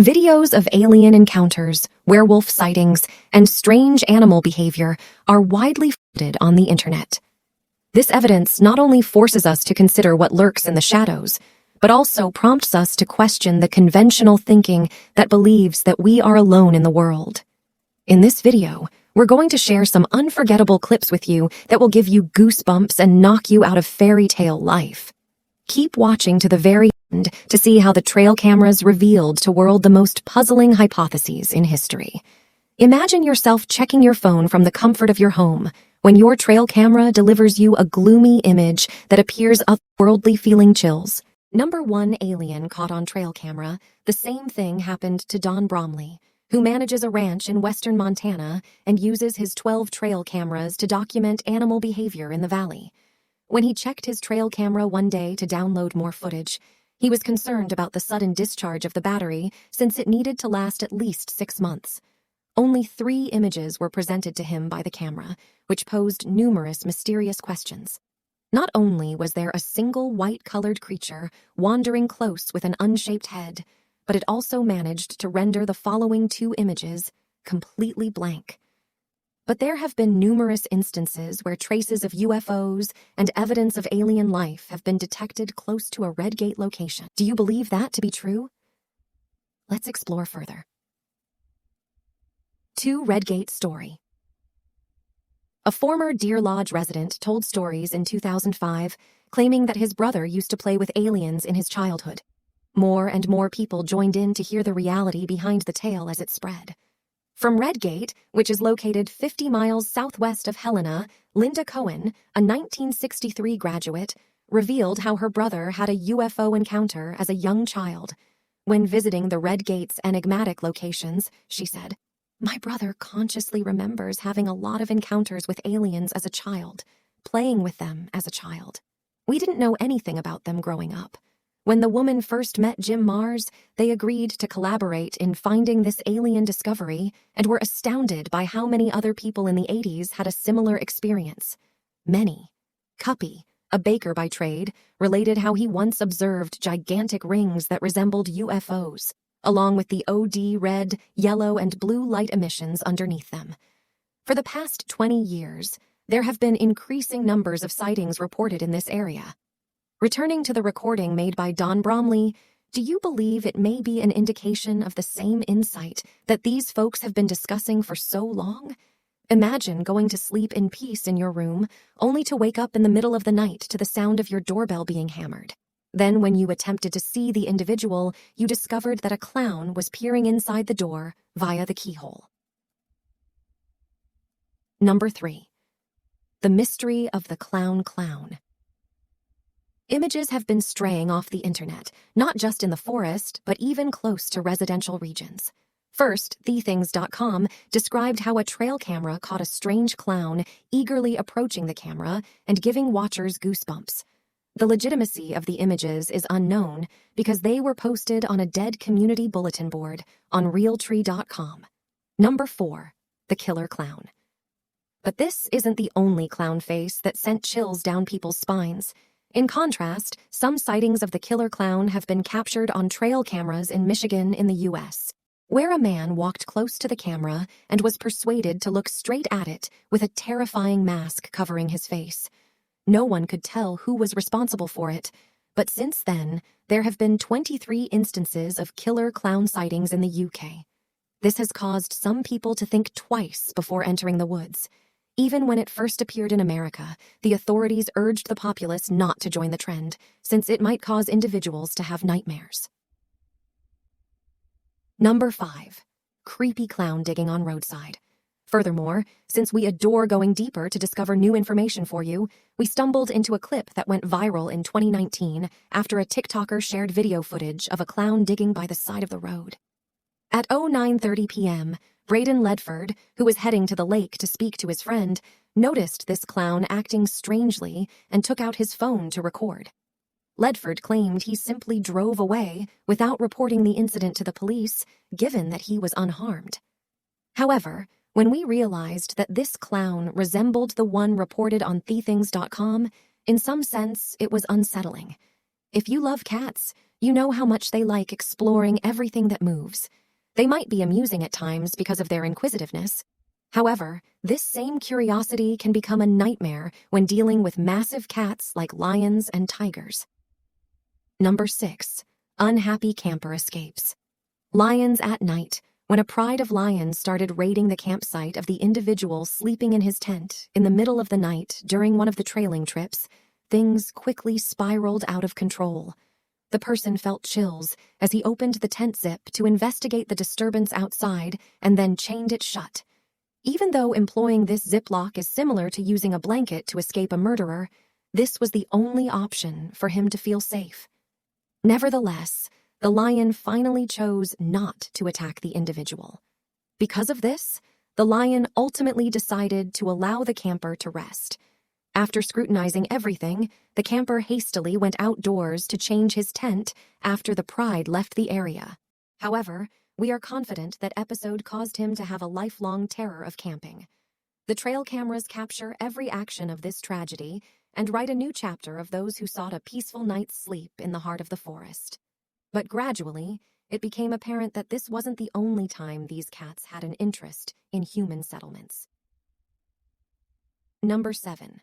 Videos of alien encounters, werewolf sightings, and strange animal behavior are widely floated on the internet. This evidence not only forces us to consider what lurks in the shadows, but also prompts us to question the conventional thinking that believes that we are alone in the world. In this video, we're going to share some unforgettable clips with you that will give you goosebumps and knock you out of fairy tale life. Keep watching to the very end to see how the trail cameras revealed to world the most puzzling hypotheses in history. Imagine yourself checking your phone from the comfort of your home when your trail camera delivers you a gloomy image that appears otherworldly, feeling chills. Number 1 alien caught on trail camera. The same thing happened to Don Bromley, who manages a ranch in western Montana and uses his 12 trail cameras to document animal behavior in the valley. When he checked his trail camera one day to download more footage, he was concerned about the sudden discharge of the battery since it needed to last at least 6 months. Only 3 images were presented to him by the camera, which posed numerous mysterious questions. Not only was there a single white-colored creature wandering close with an unshaped head, but it also managed to render the following 2 images completely blank. But there have been numerous instances where traces of UFOs and evidence of alien life have been detected close to a Red Gate location. Do you believe that to be true? Let's explore further. 2 Red Gate story. A former Deer Lodge resident told stories in 2005, claiming that his brother used to play with aliens in his childhood. More and more people joined in to hear the reality behind the tale as it spread. From Red Gate, which is located 50 miles southwest of Helena, Linda Cohen, a 1963 graduate, revealed how her brother had a UFO encounter as a young child. When visiting the Red Gate's enigmatic locations, she said, "My brother consciously remembers having a lot of encounters with aliens as a child, playing with them as a child. We didn't know anything about them growing up. When the woman first met Jim Mars, they agreed to collaborate in finding this alien discovery and were astounded by how many other people in the 80s had a similar experience. Many. Cuppy, a baker by trade, related how he once observed gigantic rings that resembled UFOs, along with the OD red, yellow, and blue light emissions underneath them. For the past 20 years, there have been increasing numbers of sightings reported in this area. Returning to the recording made by Don Bromley, do you believe it may be an indication of the same insight that these folks have been discussing for so long? Imagine going to sleep in peace in your room, only to wake up in the middle of the night to the sound of your doorbell being hammered. Then when you attempted to see the individual, you discovered that a clown was peering inside the door via the keyhole. Number 3. The mystery of the clown. Images have been straying off the internet, not just in the forest, but even close to residential regions. First, thethings.com described how a trail camera caught a strange clown eagerly approaching the camera and giving watchers goosebumps. The legitimacy of the images is unknown because they were posted on a dead community bulletin board on realtree.com. Number 4. The killer clown. But this isn't the only clown face that sent chills down people's spines. In contrast, some sightings of the killer clown have been captured on trail cameras in Michigan in the U.S., where a man walked close to the camera and was persuaded to look straight at it with a terrifying mask covering his face. No one could tell who was responsible for it, but since then, there have been 23 instances of killer clown sightings in the UK. This has caused some people to think twice before entering the woods. Even when it first appeared in America, the authorities urged the populace not to join the trend, since it might cause individuals to have nightmares. Number 5. Creepy clown digging on roadside. Furthermore, since we adore going deeper to discover new information for you, we stumbled into a clip that went viral in 2019 after a TikToker shared video footage of a clown digging by the side of the road. At 09:30 p.m., Braden Ledford, who was heading to the lake to speak to his friend, noticed this clown acting strangely and took out his phone to record. Ledford claimed he simply drove away without reporting the incident to the police, given that he was unharmed. However, when we realized that this clown resembled the one reported on thethings.com, in some sense it was unsettling. If you love cats, You know how much they like exploring everything that moves. They might be amusing at times because of their inquisitiveness. However, this same curiosity can become a nightmare when dealing with massive cats like lions and tigers. Number 6. Unhappy camper escapes. Lions at night. When a pride of lions started raiding the campsite of the individual sleeping in his tent in the middle of the night during one of the trailing trips, things quickly spiraled out of control. The person felt chills as he opened the tent zip to investigate the disturbance outside and then chained it shut. Even though employing this ziplock is similar to using a blanket to escape a murderer, this was the only option for him to feel safe. Nevertheless, the lion finally chose not to attack the individual. Because of this, the lion ultimately decided to allow the camper to rest. After scrutinizing everything, the camper hastily went outdoors to change his tent after the pride left the area. However, we are confident that episode caused him to have a lifelong terror of camping. The trail cameras capture every action of this tragedy and write a new chapter of those who sought a peaceful night's sleep in the heart of the forest. But gradually, it became apparent that this wasn't the only time these cats had an interest in human settlements. Number 7.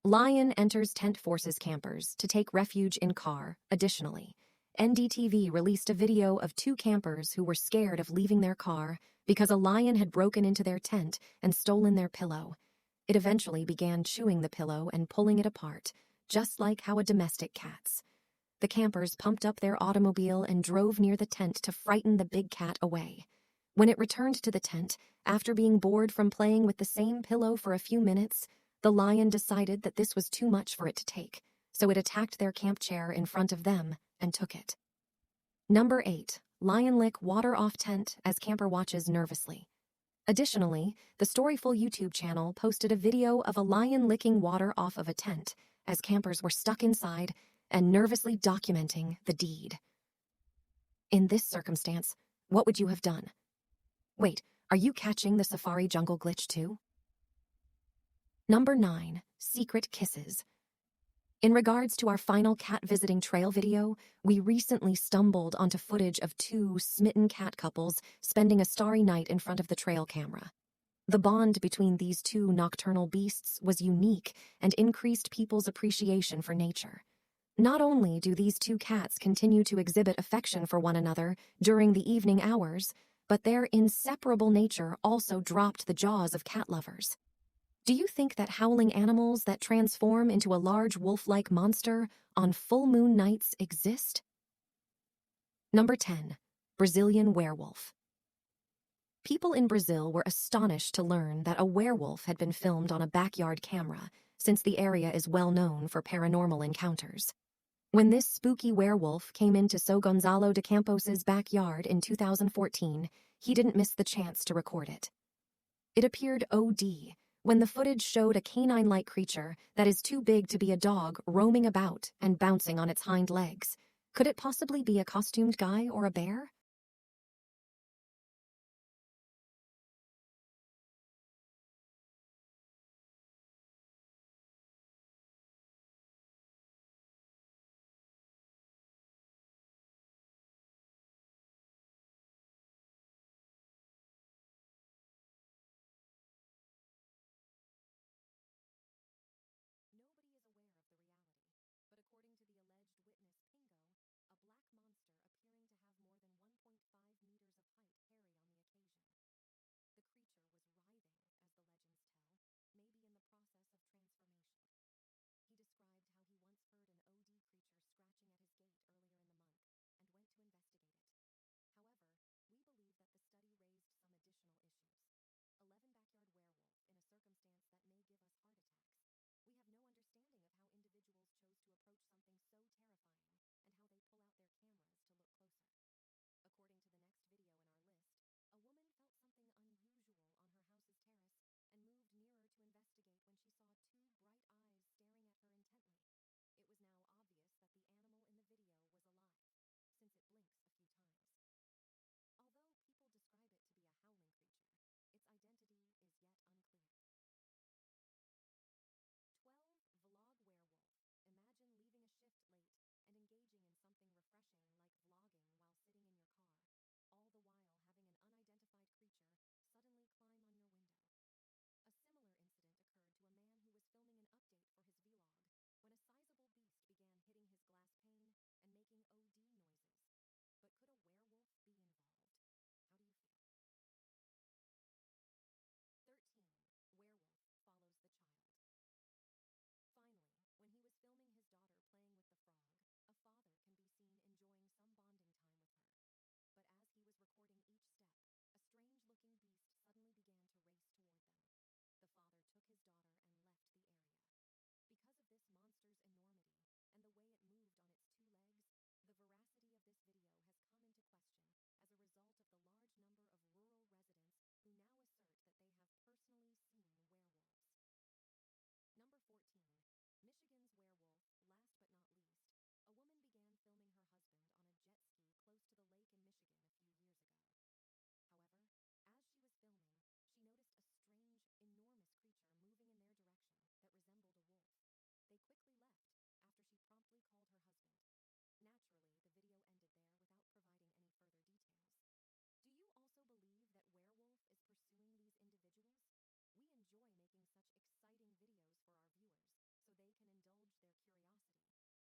Lion enters tent forces campers to take refuge in car. Additionally, NDTV released a video of 2 campers who were scared of leaving their car because a lion had broken into their tent and stolen their pillow. It eventually began chewing the pillow and pulling it apart, just like how a domestic cat's. The campers pumped up their automobile and drove near the tent to frighten the big cat away. When it returned to the tent, after being bored from playing with the same pillow for a few minutes, the lion decided that this was too much for it to take, so it attacked their camp chair in front of them and took it. Number 8. Lion lick water off tent as camper watches nervously. Additionally, the Storyful YouTube channel posted a video of a lion licking water off of a tent as campers were stuck inside and nervously documenting the deed. In this circumstance, what would you have done? Wait, are you catching the safari jungle glitch too? Number 9. Secret kisses. In regards to our final cat visiting trail video, we recently stumbled onto footage of 2 smitten cat couples spending a starry night in front of the trail camera. The bond between these 2 nocturnal beasts was unique and increased people's appreciation for nature. Not only do these 2 cats continue to exhibit affection for one another during the evening hours, but their inseparable nature also dropped the jaws of cat lovers. Do you think that howling animals that transform into a large wolf-like monster on full moon nights exist? Number 10. Brazilian werewolf. People in Brazil were astonished to learn that a werewolf had been filmed on a backyard camera, since the area is well known for paranormal encounters. When this spooky werewolf came into São Gonçalo de Campos's backyard in 2014, he didn't miss the chance to record it. It appeared OD when the footage showed a canine-like creature that is too big to be a dog roaming about and bouncing on its hind legs. Could it possibly be a costumed guy or a bear?